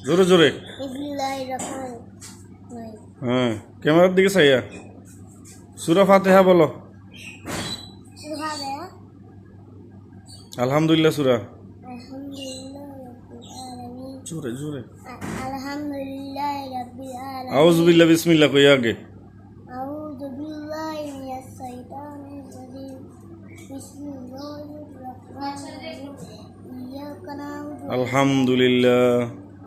জোরে জোরে। হ্যাঁ, ক্যামেরার দিকে চাইয়া সূরা ফাতিহা বলো। আলহামদুলিল্লাহ সূরা। জোরে জোরে। আলহামদুলিল্লাহি রাব্বিল আলামিন। আউযু বিল্লাহি বিসমিল্লাহ কই আগে। আউযু বিল্লাহি মিনাশ শাইতানির রাজিম। বিসমিল্লাহির রাহমানির রাহিম। ইয়াকা না'বুদু। আলহামদুলিল্লাহ।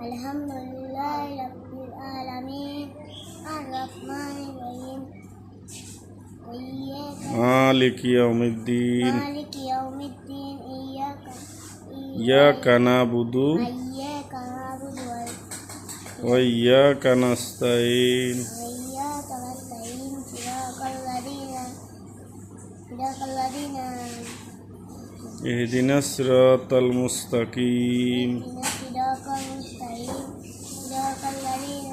আলহামদুলিল্লাহি রাব্বিল আলামিন। আর রাহমানির রাহিম। মালিকি ইয়াউমিদ্দিন। মালিকি ইয়াউমিদ্দিন। ইয়াকা না'বুদু ইয়্যাকা না'বুদু ওয়া ইয়াকা নাস্তাইন। وإياك نستعين صراط الذين ইহদিনাস সিরাতাল মুস্তাকিম। صراط المستقيم صراط الذين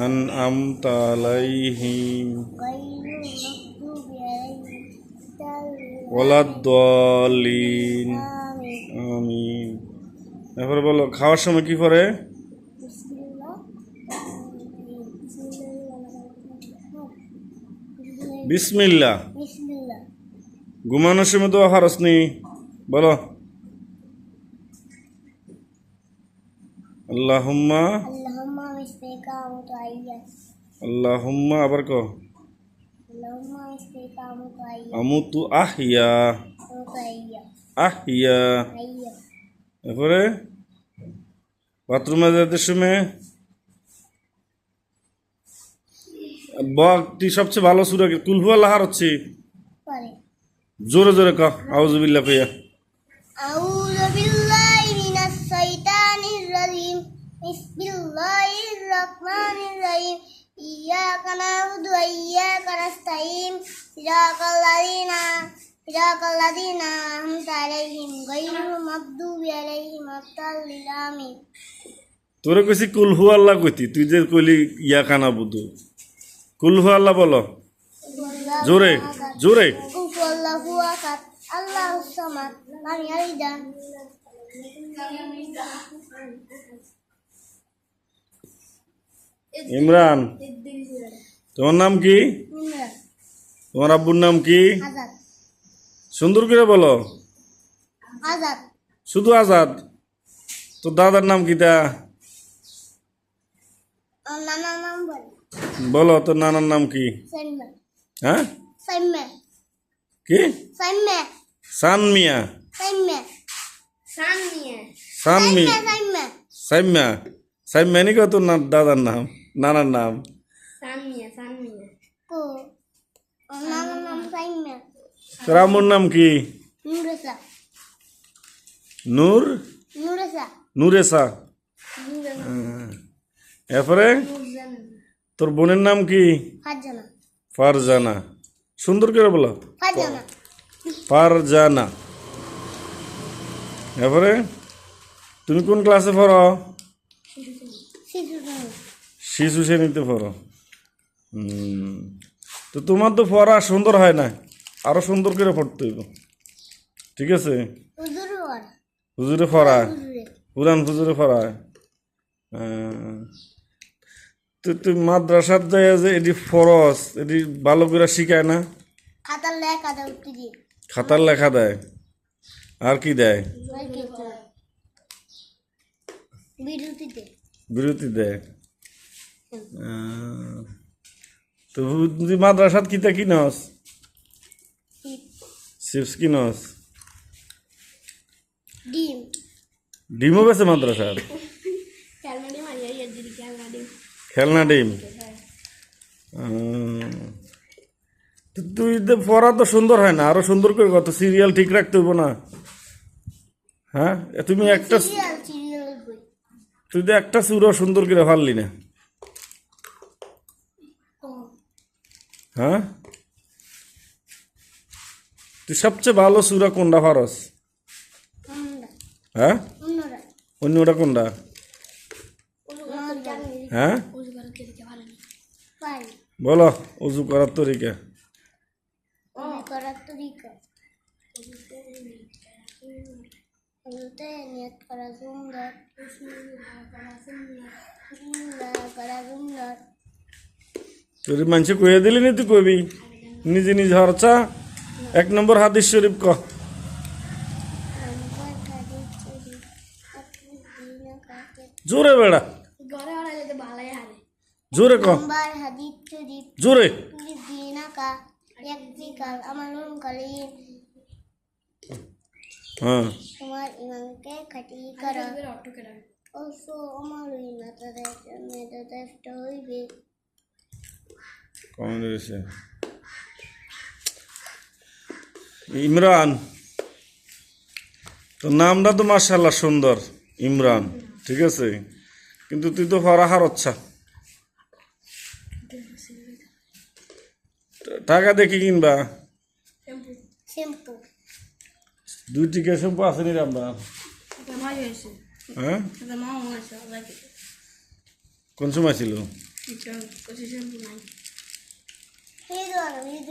আনআমতা আলাইহিম غير المغضوب عليهم ওয়ালাদ-দাল্লিন। آمين আমিন। এরপরে বলো খাওয়ার সময় কি করে? بسم الله বিসমিল্লাহ। بسم الله ঘুমানোর সময় দোয়া ফরজ নি বলো। আল্লাহুম্মা। اللهم باسمك متعيا আল্লাহুম্মা আবার কো। اللهم باسمك متعيا আমুতু আহিয়া متعيا আহিয়া। حيا এরপরে বাথরুমে যেতে সময় বক্তি সবচেয়ে ভালো সূরা কি? কুল হুয়াল্লাহ হচ্ছে পরে জোরে জোরে কও আউযু বিল্লাহ কইয়া। أعوذ بالله من الشيطان الرجيم بسم الله الرحمن الرحيم إياك نعبد وإياك نستعين صراط الذين أنعمت عليهم غير المغضوب عليهم ولا الضالين آمين তোরে কইছি কুল হুয়াল্লাহ কইতি, তুই যে কইলি ইয়া কানা বুধু। কুল হুয়াল্লাহ বলো জোরে জোরে। قل هو الله أحد الله الصمد لم يلد ইমরান, তোমার নাম কি? ولم তোমার আব্বুর নাম কি? আজাদ সুন্দর করে বলো। আজাদ শুধু আজাদ? তোর দাদার নাম কি তা? নানার নাম বল বলো তোর নানার নাম কি? সাইমা হ্যাঁ সাইমা কি? সাইমা সানমিয়া। সাইমা সামিয়া সানমিয়া সাইমা সাইম্যা। সাইম্যা নি কত দাদার নাম নানার নাম? সামিয়া কো নানার নাম সাইমা তোর আম্মুর নাম কি? নুরেসা নূর নুরেসা নুরেসা। এরপরে তোর বোনের নাম কি? ফারজানা ফারজানা। সুন্দর করে বলো ফারজানা ফারজানা। এরপরে তুমি কোন ক্লাসে পড়ো? শিশুরা শিশু শ্রেণীতে পড়ো। তো তোমার তো পড়া সুন্দর হয় না, আরো সুন্দর করে পড়তে হইব। ঠিক আছে? উজুরু আর হুজুরে পড়ায়, উজুরে পুরান হুজুরে পড়ায়। তো তুই মাদ্রাসার যায় যে এটি ফরজ, এটি ভালো করে শিখায় না? খাতার লেখা দাও উঠতে দিয়ে খাতার লেখা দেয়, আর কি দেয়? বিরতিতে বিরতি দেয়। তো তুই মাদ্রাসাত কিতা কিনস? চিপস কিনস? ডিম ডিমও বেছে মাদ্রাসার? ক্যালমাডি মারিয়া ইয়া দিদি ক্যালমাডি খেলনা ডিম। তো তুই তো পড়া তো সুন্দর হয় না, আরো সুন্দর করে কত সিরিয়াল ঠিক রাখতে হইব না? হ্যাঁ, তুমি একটা সিরিয়াল বই তুই তো একটা সুরও সুন্দর করে পারলি না। হ্যাঁ, তুই সবচেয়ে ভালো সুরা কোনটা পারস? হ্যাঁ, অন্যরা অন্যটা কোনটা? হ্যাঁ পারি বলো উজু করার তরিকা। করার তরিকা অজুতে নিয়ত করা সুন্দর, বিসমিল্লাহ করা সুন্দর। তোর মানুষে কইয়া দিলি নি তুই কবি নিজে নিজে হরচা 1 নম্বর হাদিস শরীফ ক জোরে বেড়া জোরে ক নাম্বার হাদিস শরীফ জোরে দিনাকা ইয়াকফিকাল আমালুন কালিল। হ্যাঁ তোমার ইমানকে খাঁটি করা অবশ্য আমার তাদের জন্য যথেষ্ট হইবে। কমন রয়েছে ইমরান, তোর নামটা তো মাশাআল্লাহ সুন্দর ইমরান, ঠিক আছে, কিন্তু তুই তো ফরাহার আচ্ছা টাকা দেখি কিনবা শ্যাম্পু 2 টিকা শ্যাম্পু আছে নি আমরা? হ্যাঁ কোন সময় ছিল? এই ধরো